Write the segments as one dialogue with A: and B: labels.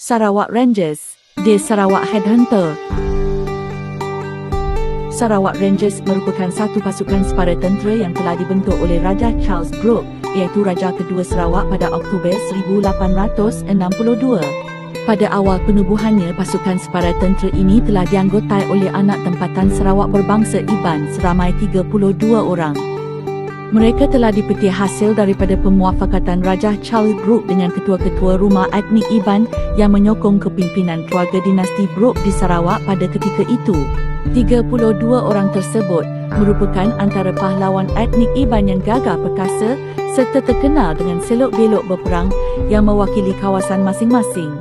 A: Sarawak Rangers, The Sarawak Headhunter. Sarawak Rangers merupakan satu pasukan separa tentera yang telah dibentuk oleh Raja Charles Brooke, iaitu Raja Kedua Sarawak pada Oktober 1862. Pada awal penubuhannya, pasukan separa tentera ini telah dianggotai oleh anak tempatan Sarawak berbangsa Iban seramai 32 orang. Mereka telah dipetik hasil daripada pemuafakatan Raja Charles Brooke dengan ketua-ketua rumah etnik Iban yang menyokong kepimpinan keluarga dinasti Brooke di Sarawak pada ketika itu. 32 orang tersebut merupakan antara pahlawan etnik Iban yang gagah perkasa serta terkenal dengan selok-belok berperang yang mewakili kawasan masing-masing.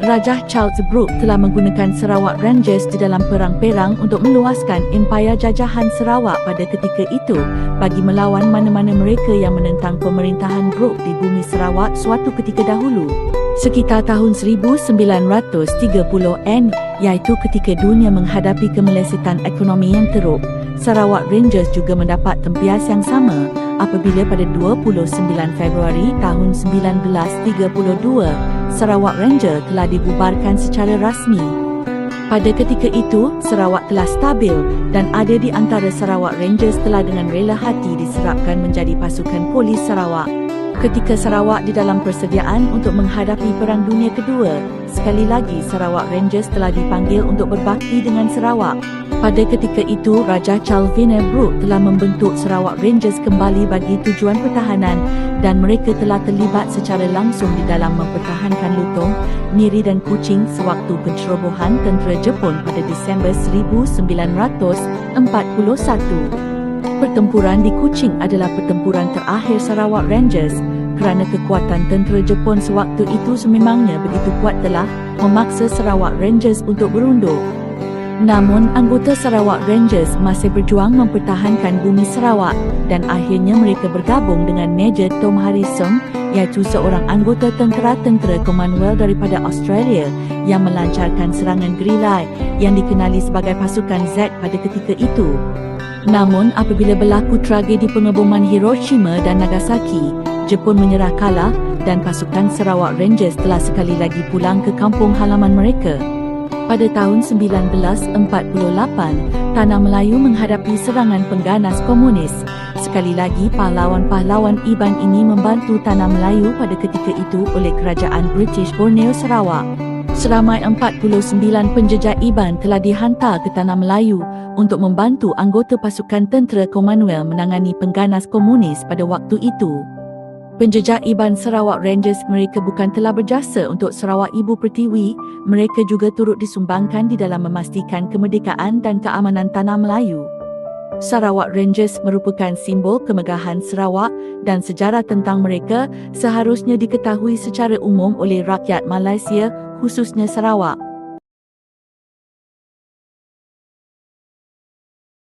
A: Raja Charles Brooke telah menggunakan Sarawak Rangers di dalam perang Perak untuk meluaskan empayar jajahan Sarawak pada ketika itu bagi melawan mana-mana mereka yang menentang pemerintahan Brooke di bumi Sarawak suatu ketika dahulu. Sekitar tahun 1930-an, iaitu ketika dunia menghadapi kemelesetan ekonomi yang teruk, Sarawak Rangers juga mendapat tempias yang sama apabila pada 29 Februari tahun 1932, Sarawak Ranger telah dibubarkan secara rasmi. Pada ketika itu, Sarawak telah stabil dan ada di antara Sarawak Rangers telah dengan rela hati diserapkan menjadi pasukan polis Sarawak. Ketika Sarawak di dalam persediaan untuk menghadapi Perang Dunia Kedua, sekali lagi Sarawak Rangers telah dipanggil untuk berbakti dengan Sarawak. Pada ketika itu, Raja Charles Brooke telah membentuk Sarawak Rangers kembali bagi tujuan pertahanan dan mereka telah terlibat secara langsung di dalam mempertahankan Lutong, Miri dan Kuching sewaktu pencerobohan tentera Jepun pada Disember 1941. Pertempuran di Kuching adalah pertempuran terakhir Sarawak Rangers kerana kekuatan tentera Jepun sewaktu itu sememangnya begitu kuat telah memaksa Sarawak Rangers untuk berundur. Namun, anggota Sarawak Rangers masih berjuang mempertahankan bumi Sarawak dan akhirnya mereka bergabung dengan Major Tom Harrison, iaitu seorang anggota tentera-tentera Commonwealth daripada Australia yang melancarkan serangan gerilya yang dikenali sebagai pasukan Z pada ketika itu. Namun, apabila berlaku tragedi pengeboman Hiroshima dan Nagasaki, Jepun menyerah kalah dan pasukan Sarawak Rangers telah sekali lagi pulang ke kampung halaman mereka. Pada tahun 1948, Tanah Melayu menghadapi serangan pengganas komunis. Sekali lagi, pahlawan-pahlawan Iban ini membantu Tanah Melayu pada ketika itu oleh Kerajaan British Borneo Sarawak. Seramai 49 penjejak Iban telah dihantar ke Tanah Melayu untuk membantu anggota pasukan tentera Commonwealth menangani pengganas komunis pada waktu itu. Penjejak Iban Sarawak Rangers mereka bukan telah berjasa untuk Sarawak Ibu Pertiwi, mereka juga turut disumbangkan di dalam memastikan kemerdekaan dan keamanan Tanah Melayu. Sarawak Rangers merupakan simbol kemegahan Sarawak dan sejarah tentang mereka seharusnya diketahui secara umum oleh rakyat Malaysia, khususnya Sarawak.